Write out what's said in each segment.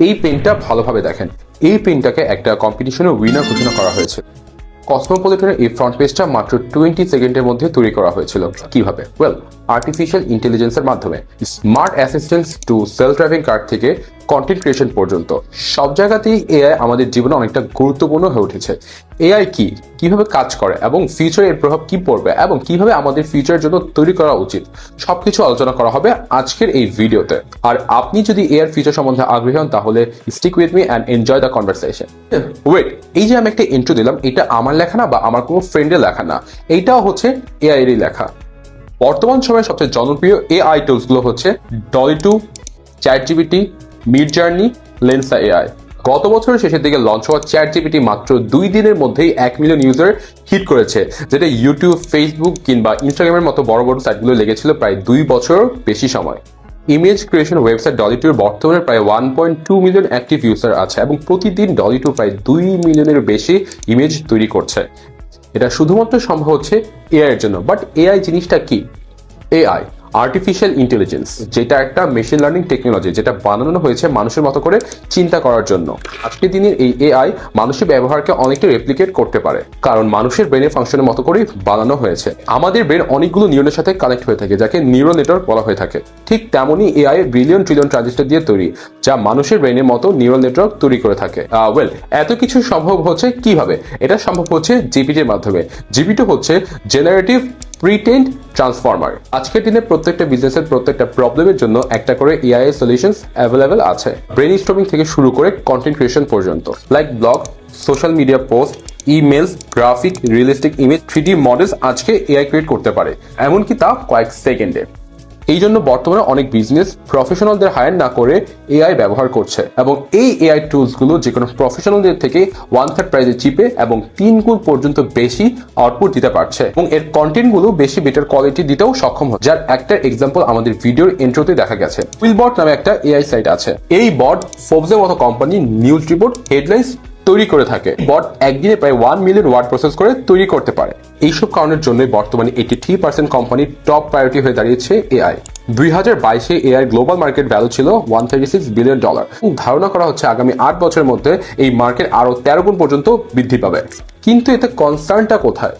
এই পেনটা ভালোভাবে দেখেন, এই পেনটাকে একটা কম্পিটিশনের উইনার ঘোষণা করা হয়েছে। কসমোপলিটনের এই ফ্রন্ট পেজটা মাত্র 20 সেকেন্ডের মধ্যে তৈরি করা হয়েছিল। কিভাবে? আর্টিফিশিয়াল ইন্টেলিজেন্সের মাধ্যমে। Smart assistants to self driving car থেকে কন্টেন্ট ক্রিয়েশন পর্যন্ত সব জায়গাতেই এআই আমাদের জীবনে অনেকটা গুরুত্বপূর্ণ হয়ে উঠেছে। এআই কি, কিভাবে কাজ করে এবং ফিউচারে এর প্রভাব কি পড়বে এবং কিভাবে আমাদের ফিউচারের জন্য তৈরি করা উচিত, সবকিছু আলোচনা করা হবে আজকের এই ভিডিওতে। আর আপনি যদি এআই ফিউচার সম্বন্ধে আগ্রহী হন তাহলে stick with me and enjoy the conversation. Wait, এই যে আমি একটা ইন্ট্রো দিলাম, এটা আমার লেখা না বা আমার কোনো ফ্রেন্ডের লেখা না, এইটাও হচ্ছে এআই এরই লেখা। বর্তমান সময়ে সবচেয়ে জনপ্রিয় এআই টুলসগুলো হচ্ছে ডলি2, চ্যাটজিপিটি, মিডজার্নি, লেন্সা এআই। গত বছরের শেষের দিকে লঞ্চ হওয়া চ্যাটজিপিটি মাত্র 2 দিনের মধ্যেই 1 মিলিয়ন ইউজার হিট করেছে, যেটা ইউটিউব, ফেসবুক কিংবা ইনস্টাগ্রামের মতো বড় বড় সাইটগুলো লেগেছিল প্রায় 2 বছর বেশি সময়। ইমেজ ক্রিয়েশন ওয়েবসাইট ডলি2 বর্তমানে প্রায় 1.2 মিলিয়ন অ্যাক্টিভ ইউজার আছে এবং প্রতিদিন ডলি2 প্রায় 2 মিলিয়নের বেশি ইমেজ তৈরি করছে। এটা শুধুমাত্র সম্ভব হচ্ছে এআই এর জন্য। বাট এআই জিনিসটা কি? এআই আর্টিফিশিয়াল ইন্টেলিজেন্স, যেটা একটা মেশিন লার্নিং টেকনোলজি, যেটা বানানো হয়েছে মানুষের মতো করে চিন্তা করার জন্য। আজকের দিনের এই এআই মানুষের ব্যবহারকে অনেকটা রেপ্লিকেট করতে পারে, কারণ মানুষের ব্রেনের ফাংশনের মতো করেই বানানো হয়েছে। আমাদের ব্রেন অনেকগুলো নিউরনের সাথে কানেক্ট হয়ে থাকে, যাকে নিউরাল নেটওয়ার্ক বলা হয়ে থাকে। ঠিক তেমনই এআই বিলিয়ন ট্রিলিয়ন ট্রানজিস্টর দিয়ে তৈরি, যা মানুষের ব্রেনের মতো নিউরাল নেটওয়ার্ক তৈরি করে থাকে। এত কিছু সম্ভব হচ্ছে কিভাবে? এটা সম্ভব হচ্ছে জিপিটির মাধ্যমে। জিপিটি হচ্ছে জেনারেটিভ প্রিটেন্ড ট্রান্সফর্মার। আজকের দিনে প্রত্যেকটা বিজনেসের প্রত্যেকটা প্রবলেমের জন্য একটা করে এআই সলিউশনস অ্যাভেলেবেল আছে। ব্রেন স্টর্মিং থেকে শুরু করে কন্টেন্ট ক্রিয়েশন পর্যন্ত, like blog, social media post, emails, graphic, realistic image, 3D models আজকে এআই ক্রিয়েট করতে পারে, এমনকি তা কয়েক সেকেন্ডে। এই জন্য বর্তমানে অনেক বিজনেস প্রফেশনালদের হায়ার না করে এআই ব্যবহার করছে, এবং এই এআই টুলসগুলো যে কোনো প্রফেশনালদের থেকে 1/3 প্রাইসে চিপে এবং 3 গুণ পর্যন্ত বেশি আউটপুট দিতে পারছে, এবং এর কন্টেন্টগুলো বেশি বেটার কোয়ালিটি দিতেও সক্ষম হয়, যার একটা এক্সাম্পল আমাদের ভিডিওর ইন্ট্রোতে দেখা গেছে। উইলবট নামে একটা এআই সাইট আছে। এই বট ফোর্বসের মতো কোম্পানি নিউজ রিপোর্ট, হেডলাইন্স তৈরি করে থাকে। বট একদিনে প্রায় 1 মিলিয়ন ওয়ার্ড প্রসেস করে তৈরি করতে পারে। এইসব কারণের জন্য বর্তমানে 83% কোম্পানির টপ প্রায়োরিটি হয়ে দাঁড়িয়েছে এআই। 2022-এ এআই গ্লোবাল মার্কেট ভ্যালু ছিল $136 বিলিয়ন। ধারণা করা হচ্ছে আগামী 8 বছরের মধ্যে এই মার্কেট আরো 13 গুণ পর্যন্ত বৃদ্ধি পাবে। কিন্তু এতে কনসার্নটা কোথায়?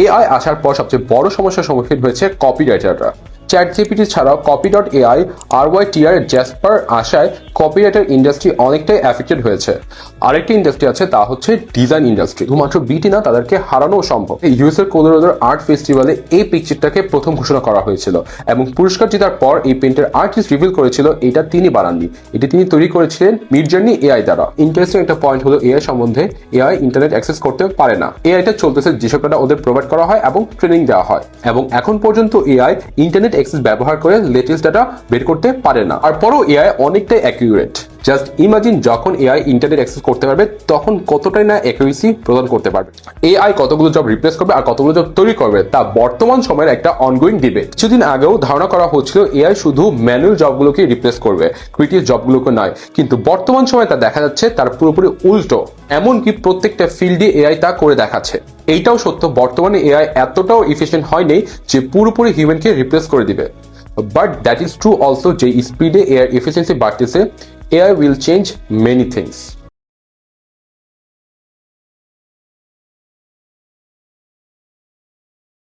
এআই আসার পর সবচেয়ে বড় সমস্যার সম্মুখীন হয়েছে কপিরাইটাররা। চ্যাটজিপিটি ছাড়াও কপি.এআই, RYTR, জ্যাসপার আসায় কপিরাইটার ইন্ডাস্ট্রি অনেকটাই অ্যাফেক্টেড হয়েছে। আরেকটি ইন্ডাস্ট্রি আছে, তা হচ্ছে ডিজাইন ইন্ডাস্ট্রি। শুধুমাত্র বিটি না, তাদেরকে হারানো সম্ভব। ইউএসের কোলোরাডোর আর্ট ফেস্টিভ্যালে এই পিকচারটাকে প্রথম ঘোষণা করা হয়েছিল, এবং পুরস্কার জেতার পর এই পেন্টের আর্টিস্ট রিভিল করেছিল এটা তিনি বানাননি, এটি তিনি তৈরি করেছিলেন মিডজার্নি এআই দ্বারা। ইন্টারেস্টিং একটা পয়েন্ট হলো এআই সম্বন্ধে, এআই ইন্টারনেট অ্যাক্সেস করতে পারে না। এআইটা চলতেছে যেসব ডাটা ওদের প্রোভাইড করা হয় এবং ট্রেনিং দেওয়া হয়, এবং এখন পর্যন্ত এআই ইন্টারনেট অ্যাক্সেস ব্যবহার করে লেটেস্ট ডাটা বের করতে পারে না। তারপরও এআই অনেকটাই অ্যাকিউরেট। জাস্ট ইমাজিন, যখন এআই ইন্টারনেট অ্যাক্সেস করতে পারবে তখন কতটাই না অ্যাকুরেসি প্রদান করতে পারবে। এআই কতগুলো জব রিপ্লেস করবে আর কতগুলো জব তৈরি করবে, তা বর্তমান সময়ের একটা অনগোয়িং ডিবেট। কিছুদিন আগেও ধারণা করা হচ্ছিল এআই শুধু ম্যানুয়াল জবগুলোকে রিপ্লেস করবে, ক্রিয়েটিভ জবগুলোকে নয়। কিন্তু বর্তমান সময়ে তা দেখা যাচ্ছে তার পুরোপুরি উল্টো। এমনকি প্রত্যেকটা ফিল্ডে এআই তা করে দেখাচ্ছে। এইটাও সত্য, বর্তমানে এআই এতটাও এফিশিয়েন্ট হয়নি যে পুরোপুরি হিউম্যানকে রিপ্লেস করে দিবে। But that is true also, যে স্পিডে এআই এফিসিয়েন্সি বাড়তেছে, AI will change many things.